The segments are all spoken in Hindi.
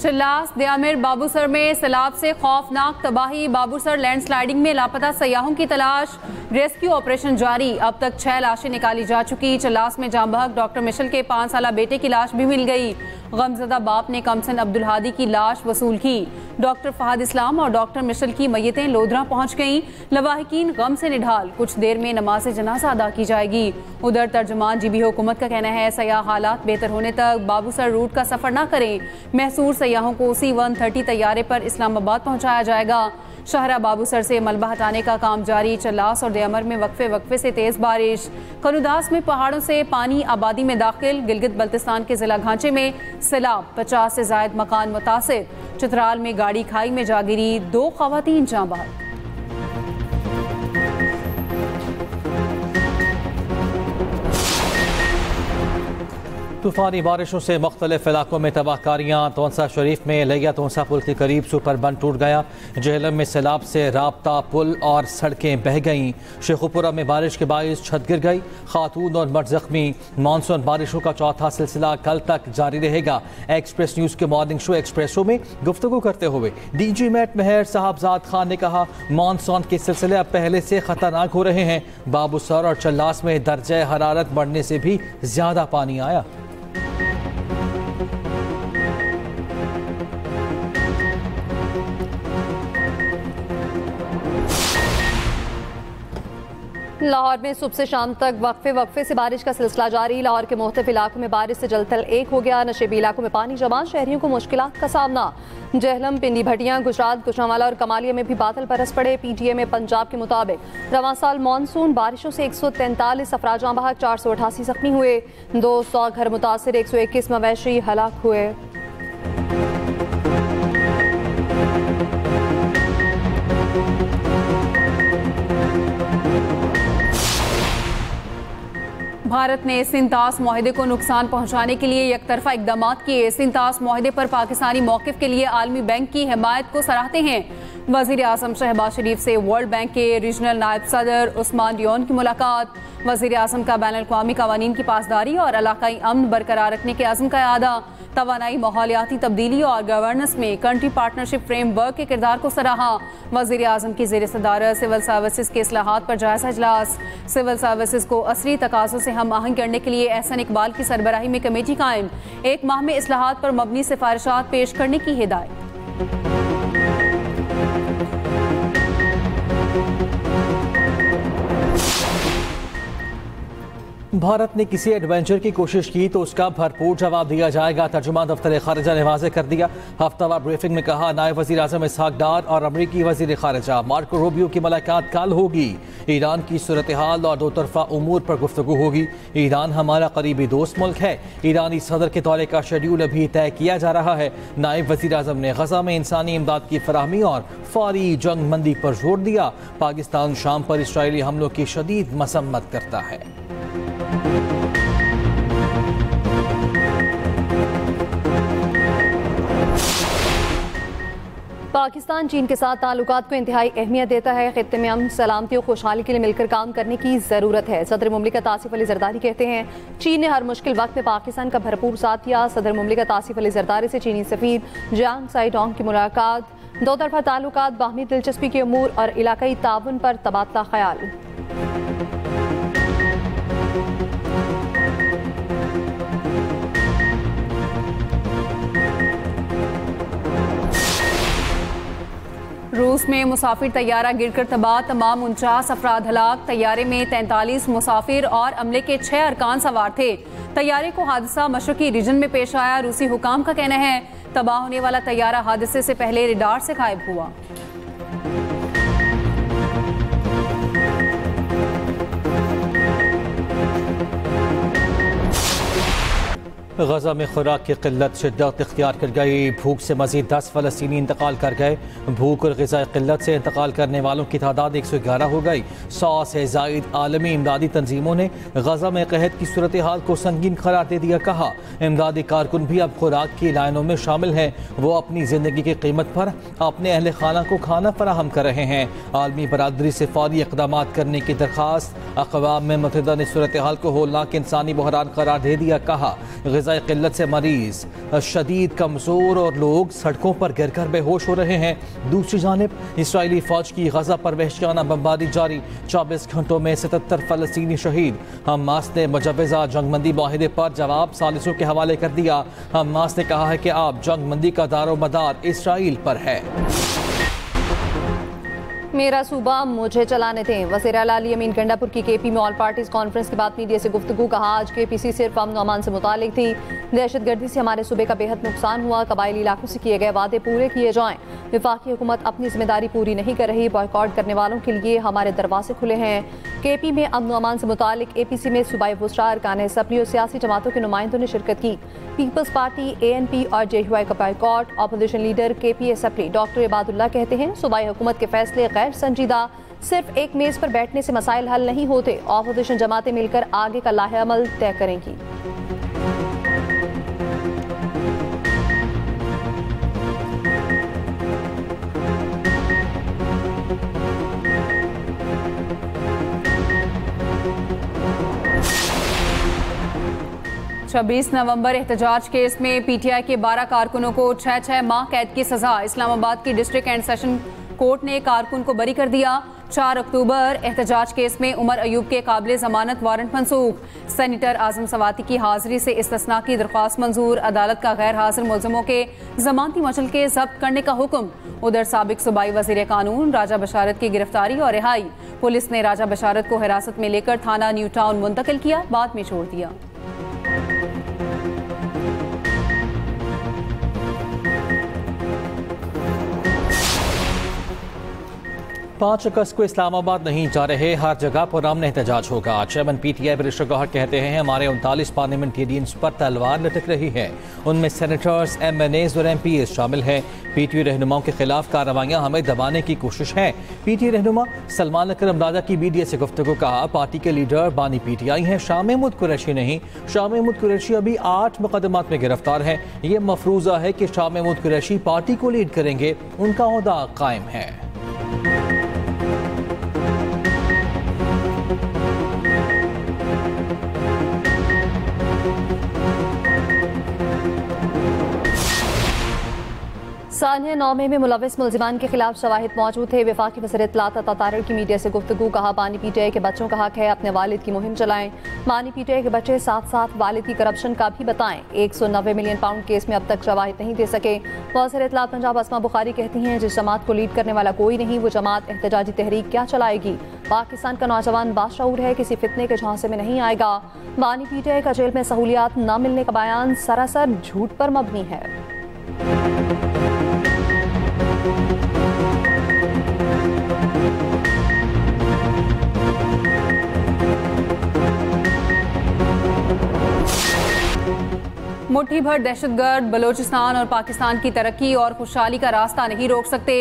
चिल्लास, दियामिर, बाबूसर में सैलाब से खौफनाक तबाही। बाबूसर लैंडस्लाइडिंग में लापता सयाहों की तलाश, रेस्क्यू ऑपरेशन जारी। अब तक 6 लाशें निकाली जा चुकी। चिल्लास में जाँ बहक डॉक्टर मिशल के 5 साला बेटे की लाश भी मिल गई। गमजदा बाप ने कमसन अब्दुल हादी की लाश वसूल की। डॉक्टर फहद इस्लाम और डॉक्टर मिशल की मैयतें लोधरा पहुंच गईं। लवाहिकीन गम से निढाल, कुछ देर में नमाज जनाजा अदा की जाएगी। उधर तर्जुमान जीबी हुकूमत का कहना है सयाह हालात बेहतर होने तक बाबूसर रूट का सफर न करें। महसूर सयाहों को C-130 तैयारे पर इस्लामाबाद पहुंचाया जाएगा। शहरा बाबूसर से मलबा हटाने का काम जारी। चिल्लास और दियामर में वक्फे से तेज बारिश। कनुदास में पहाड़ों से पानी आबादी में दाखिल। गिलगित बल्तिस्तान के जिला घांचे में सैलाब, 50 से जायद मकान मुतासिर। चित्राल में गाड़ी खाई में जा गिरी, 2 खवातीन जाँ बहक। तूफानी बारिशों से मुख्तलिफ इलाकों में तबाहकारियाँ। तोंसा शरीफ में लिया तोंसा पुल के करीब सुपर बंद टूट गया। जहलम में सैलाब से राब्ता पुल और सड़कें बह गईं। शेखुपुरा में बारिश के बायस छत गिर गई, खातून और मर्द जख्मी। मानसून बारिशों का चौथा सिलसिला कल तक जारी रहेगा। एक्सप्रेस न्यूज़ के मॉर्निंग शो एक्सप्रेसो में गुफ्तगू करते हुए DG मैट महर साहबजाद खान ने कहा, मानसून के सिलसिले अब पहले से खतरनाक हो रहे हैं। बाबूसर और चल्लास में दर्जे हरारत बढ़ने से भी ज्यादा पानी आया। लाहौर में सुबह से शाम तक वक्फे से बारिश का सिलसिला जारी। लाहौर के मुख्तलिफ इलाकों में बारिश से जलथल एक हो गया। नशेबी इलाकों में पानी जमा, शहरियों को मुश्किलात का सामना। जहलम, पिंडी भटियां, गुजरात, गुजरांवाला और कमालिया में भी बादल बरस पड़े। PTA में पंजाब के मुताबिक रवां साल मानसून बारिशों से 143 अफराद जाँ बहक, 488 जख्मी हुए। 200 घर मुतासिर, 121 मवेशी हलाक हुए। भारत ने सिंतास मुआहदे को नुकसान पहुंचाने के लिए एकतरफा इकदाम किए। सिंतास मुआहदे पर पाकिस्तानी मौक़िफ़ के लिए आलमी बैंक की हिमायत को सराहते हैं। वज़ीर आज़म शहबाज शरीफ से वर्ल्ड बैंक के रीजनल नायब सदर उस्मान डियोन की मुलाकात। वज़ीर आज़म का बैनुल अक़वामी क़वानीन की पासदारी और इलाकाई अमन बरकरार रखने के अज़्म का इआदा। तवानाई, माहौलियाती तब्दीली और गवर्नेंस में कंट्री पार्टनरशिप फ्रेमवर्क के किरदार को सराहा। वज़ीर आज़म की ज़ेर सदारत सिविल सर्विसेज के इस्लाहात पर जायज़ा इजलास। सिविल सर्विसेज को असरी तकाज़ों से हम आहंग करने के लिए एहसन इकबाल की सरबराही में कमेटी कायम। 1 माह में इस्लाहात पर मबनी सिफारिशात पेश करने की हिदायत। भारत ने किसी एडवेंचर की कोशिश की तो उसका भरपूर जवाब दिया जाएगा। तर्जुमान दफ्तर खारिजा ने वाज़ेह कर दिया। हफ्तावार ब्रीफिंग में कहा, नायब वज़ीर आज़म इसहाक डार और अमरीकी वज़ीर खारिजा मार्को रूबियो की मुलाकात कल होगी। ईरान की सूरत हाल और दो तरफा उमूर पर गुफ्तगू होगी। ईरान हमारा करीबी दोस्त मुल्क है। ईरानी सदर के दौरे का शेड्यूल अभी तय किया जा रहा है। नायब वज़ीर आज़म ने गज़ा में इंसानी इमदाद की फराहमी और फौरी जंग मंदी पर जोर दिया। पाकिस्तान शाम पर इसराइली हमलों की शदीद मसम्मत करता है। पाकिस्तान चीन के साथ ताल्लुकात को इंतहाई अहमियत देता है। खित्ते में अमन, सलामती और खुशहाली के लिए मिलकर काम करने की ज़रूरत है। सदर मुमलिकत आसिफ अली जरदारी कहते हैं, चीन ने हर मुश्किल वक्त में पाकिस्तान का भरपूर साथ दिया। सदर मुमलिकत आसिफ अली जरदारी से चीनी सफीर जियांग साइडोंग की मुलाकात। दो तरफा ताल्लुकात, बाहमी दिलचस्पी के अमूर और इलाकाई ताउन पर तबादला ख्याल। रूस में मुसाफिर तैयारा गिरकर तबाह, तमाम 49 अफराद हलाक। तैयारे में 43 मुसाफिर और अमले के 6 अरकान सवार थे। तैयारे को हादसा मशरकी रीजन में पेश आया। रूसी हुकाम का कहना है तबाह होने वाला तैयारा हादसे से पहले रडार से गायब हुआ। गजा में खुराक की किल्लत शिद्दत इख्तियार कर गई। भूख से मजीद 10 फ़लस्तीनी इंतकाल कर गए। भूख और ग़िज़ाई किल्लत से इंतकाल करने वालों की तादाद 111 हो गई। 100 से ज़ायद आलमी इमदादी तंजीमों ने गजा में कहत की सूरत हाल को संगीन करार दे दिया। कहा, इमदादी कारकुन भी अब खुराक की लाइनों में शामिल हैं। वो अपनी ज़िंदगी की कीमत पर अपने अहल खाना को खाना फराहम कर रहे हैं। आलमी बरादरी से फौरी इक़दाम करने की दरख्वास्त। अक़वाम मुत्तहिदा ने सूरत हाल को होलनाक इंसानी बहरान करार दे दिया। कहा, गाज़ाए क़िल्लत से मरीज शदीद कमज़ोर और लोग सड़कों पर गिर कर बेहोश हो रहे हैं। दूसरी जानिब इसराइली फ़ौज की गज़ा पर वहशियाना बमबारी जारी। 24 घंटों में 77 फ़लस्तीनी शहीद। हमास ने मुजव्वज़ा जंगबंदी माहिदे पर जवाब सालिसों के हवाले कर दिया। हमास ने कहा है कि अब जंगबंदी का दारोमदार इसराइल पर है। मेरा सूबा मुझे चलाने दें। वज़ीर आला अली अमीन गंडापुर की केपी में ऑल पार्टीज कॉन्फ्रेंस के बाद मीडिया से गुफ्तगू। कहा, आज केपीसी सिर्फ अमन और अमान से मुतालिक थी। दहशतगर्दी से हमारे सूबे का बेहद नुकसान हुआ। कबायली इलाकों से किए गए वादे पूरे किए जाएं। वफाकी हुकूमत अपनी जिम्मेदारी पूरी नहीं कर रही। बॉयकॉट करने वालों के लिए हमारे दरवाजे खुले हैं। केपी में अमन और अमान से मुतालिक एपीसी में सूबाई वुज़रा, अरकान असम्बली और सियासी जमातों के नुमाइंदों ने शिरकत की। पीपल्स पार्टी, ANP और JUI का boycott. Opposition leader KP assembly doctor Ibadullah कहते हैं, सूबाई हुकूमत के फैसले गैर संजीदा। सिर्फ एक मेज पर बैठने से मसाइल हल नहीं होते। अपोजिशन जमातें मिलकर आगे का लाहे अमल तय करेंगी। 26 नवंबर एहतजाज केस में PTI के 12 कारकुनों को 6 माह कैद की सजा। इस्लामाबाद की डिस्ट्रिक्ट एंड सेशन कोर्ट ने कारकुन को बरी कर दिया। 4 अक्टूबर एहतजाज केस में उमर अयूब के काबिल जमानत वारंट मनसूख। सेनेटर आजम सवाती की हाजिरी से इस्तिस्ना की दरख्वास्त मंजूर। अदालत का गैर हाजिर मुलजमों के जमानती मुचलके जब्त करने का हुक्म। उधर साबिक सूबाई वजीर कानून राजा बशारत की गिरफ्तारी और रिहाई। पुलिस ने राजा बशारत को हिरासत में लेकर थाना न्यू टाउन मुंतकिल किया, बाद में छोड़ दिया। 5 अगस्त को इस्लामाबाद नहीं जा रहे, हर जगह पुरअमन एहतजाज होगा। चेयरमैन PTI बैरिस्टर गौहर कहते हैं, हमारे 39 पार्लियामेंटेरियंस पर तलवार लटक रही है। उनमें सेनेटर्स, MNAs और MPs शामिल हैं। PTI रहनुमाओं के खिलाफ कार्रवाइयाँ हमें दबाने की कोशिश है। PTI रहनुमा सलमान अकरम राजा की मीडिया से गुफ्तगू। कहा, पार्टी के लीडर बानी PTI हैं, शाह महमूद कुरैशी नहीं। शाह महमूद कुरैशी अभी 8 मुकदमात में गिरफ्तार हैं। ये मफरूजा है कि शाह महमूद कुरैशी पार्टी को लीड करेंगे, उनका ओहदा कायम है। सानिया 9 में मुलविस मुलजिमान के खिलाफ शवाहिद मौजूद थे। वफाकी वज़ीर इत्तलात अता तारिक की मीडिया से गुफ्तगू। कहा, बानी PTI के बच्चों का हक है अपने वालिद की मुहिम चलाएं। बानी PTI के बच्चे साथ साथ वालिद की करप्शन का भी बताएं। 190 मिलियन पाउंड केस में अब तक शवाहिद नहीं दे सके। वज़ीर इत्तलात पंजाब अस्मा बुखारी कहती हैं, जिस जमात को लीड करने वाला कोई नहीं, वो जमात एहतजाजी तहरीक क्या चलाएगी। पाकिस्तान का नौजवान बाशऊर है, किसी फितने के झांसे में नहीं आएगा। बानी PTI का जेल में सहूलियात न मिलने का बयान सरासर झूठ पर मबनी है। मुट्ठी भर दहशतगर्द बलोचिस्तान और पाकिस्तान की तरक्की और खुशहाली का रास्ता नहीं रोक सकते।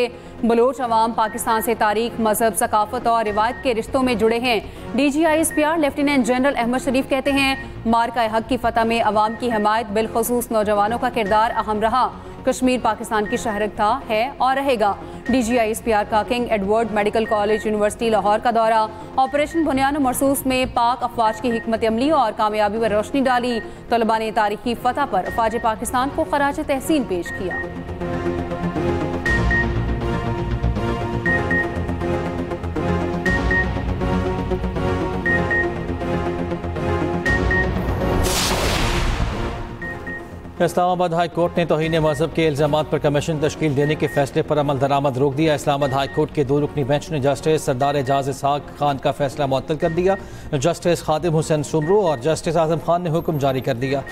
बलोच अवाम पाकिस्तान से तारीख, मजहब, सकाफत और रिवायत के रिश्तों में जुड़े हैं। DGISPR लेफ्टिनेंट जनरल अहमद शरीफ कहते हैं, मार्का हक की फतह में अवाम की हमायत, बिलखसूस नौजवानों का किरदार अहम रहा। कश्मीर पाकिस्तान की शहरत था, है और रहेगा। DGISPR का king Edward medical college university Lahore का दौरा। ऑपरेशन बुनियान मरसूस में पाक अफवाज की हिकमत अमली और कामयाबी पर रोशनी डाली। तलबा ने तारीखी फतह पर अफवाज पाकिस्तान को खराज तहसीन पेश किया। इस्लामाबाद हाई कोर्ट ने तौहीन मजहब के इल्जामात पर कमीशन तश्कील देने के फैसले पर अमल दरामद रोक दिया। इस्लामाबाद हाई कोर्ट के 2 रुकनी बेंच ने जस्टिस सरदार एजाज इसहाक खान का फैसला मुअत्तल कर दिया। जस्टिस खादिम हुसैन सुमरू और जस्टिस आजम खान ने हुक्म जारी कर दिया।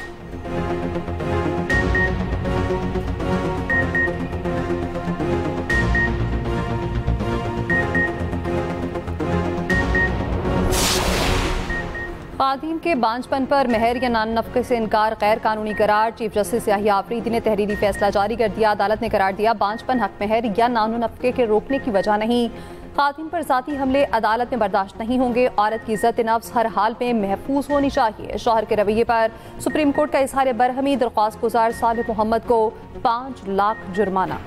खातिन के बांझपन पर मेहर या नान नफके से इनकार गैर कानूनी करार। चीफ जस्टिस याहिया आफरीदी ने तहरीरी फैसला जारी कर दिया। अदालत ने करार दिया, बांझपन हक मेहर या नानो नफके के रोकने की वजह नहीं। खातिन पर ज़ाती हमले अदालत में बर्दाश्त नहीं होंगे। औरत की इज्जत नफ्स हर हाल में महफूज होनी चाहिए। शौहर के रवैये पर सुप्रीम कोर्ट का इजहार बरहमी। दरख्वास्त गुजार सालिह मोहम्मद को 5 लाख जुर्माना।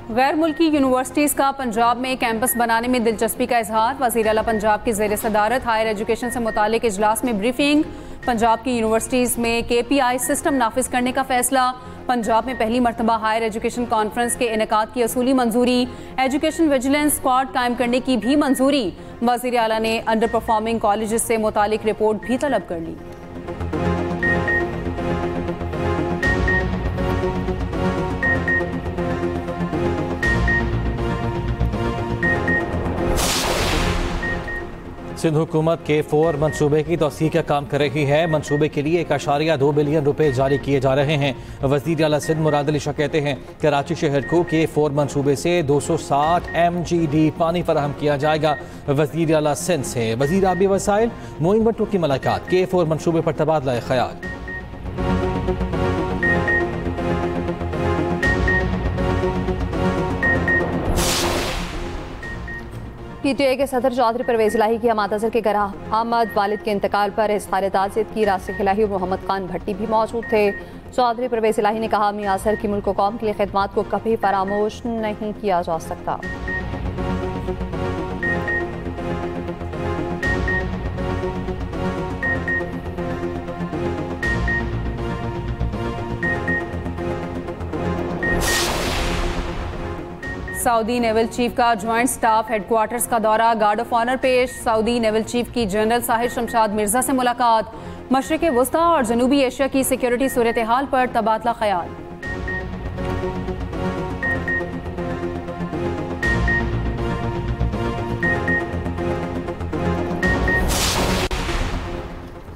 गैर मुल्की यूनिवर्सिटीज़ का पंजाब में कैंपस बनाने में दिलचस्पी का इजहार। वज़ीर आला पंजाब की ज़ेर सदारत हायर एजुकेशन से मुतालिक इजलास में ब्रीफिंग। पंजाब की यूनिवर्सिटीज़ में KPI सिस्टम नाफिज करने का फैसला। पंजाब में पहली मरतबा हायर एजुकेशन कॉन्फ्रेंस के इनेकाद की असूली मंजूरी। एजुकेशन विजिलेंस स्क्वाड कायम करने की भी मंजूरी। वज़ीर आला ने अंडर परफॉर्मिंग कॉलेजेस से मुतालिक रिपोर्ट भी तलब कर ली। सिंध हुकूमत K4 मनसूबे की तौसीह का काम कर रही है। मनसूबे के लिए 1.2 बिलियन रुपए जारी किए जा रहे हैं। वज़ीर आला सिंध मुराद अली शाह कहते हैं कराची शहर को K4 मनसूबे से 260 MGD पानी फराहम किया जाएगा। वज़ीर आला सिंध से वज़ीर आबी वसाइल मोइन भट्टो की मुलाकात। K4 मनसूबे पर तबादला ख्याल। PTA के सदर चौधरी परवेज इलाही की हमाद अजहर के घर आमद। वालिद के इंतकाल पर इज़हार ताज़ियत की। रासिख इलाही और मोहम्मद खान भट्टी भी मौजूद थे। चौधरी परवेज इलाही ने कहा मियां अजहर की मुल्क व कौम के लिए खिदमात को कभी फरामोश नहीं किया जा सकता। सऊदी नेवल चीफ का ज्वाइंट स्टाफ हेडक्वार्टर्स का दौरा। गार्ड ऑफ ऑनर पेश। सऊदी नेवल चीफ की जनरल साहिर शमशाद मिर्जा से मुलाकात। मशरिक वस्ता और जनूबी एशिया की सिक्योरिटी सूरत हाल पर तबादला ख्याल।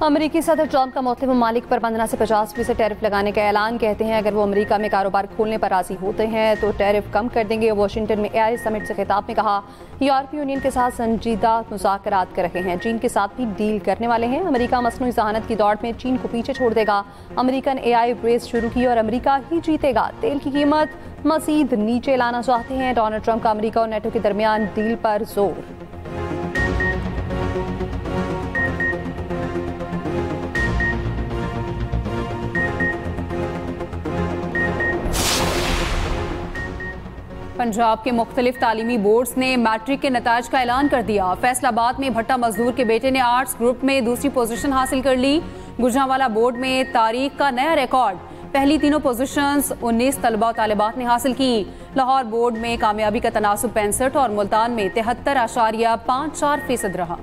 अमरीकी सदर ट्रंप का मुख्तलिफ ममालिक पर 15 से 50% टैरिफ लगाने का ऐलान। कहते हैं अगर वो अमेरिका में कारोबार खोलने पर राजी होते हैं तो टैरिफ कम कर देंगे। वाशिंगटन में AI समिट से खिताब में कहा यूरोपीय यूनियन के साथ संजीदा मुज़ाकरात कर रहे हैं। चीन के साथ भी डील करने वाले हैं। अमेरिका मसनूई ज़हानत की दौड़ में चीन को पीछे छोड़ देगा। अमेरिकन AI रेस शुरू की और अमेरिका ही जीतेगा। तेल की कीमत मजीद नीचे लाना चाहते हैं। डोनाल्ड ट्रंप का अमेरिका और नेटो के दरमियान डील पर जोर। पंजाब के मुख्तलिफ तालीमी बोर्ड्स ने मैट्रिक के नताज का ऐलान कर दिया। फैसलाबाद में भट्टा मजदूर के बेटे ने आर्ट्स ग्रुप में दूसरी पोजीशन हासिल कर ली। गुजरांवाला बोर्ड में तारीख का नया रिकॉर्ड। पहली तीनों पोजीशंस 19 तलबा और तालिबात ने हासिल की। लाहौर बोर्ड में कामयाबी का तनासुब 65 और मुल्तान में 73.54% रहा।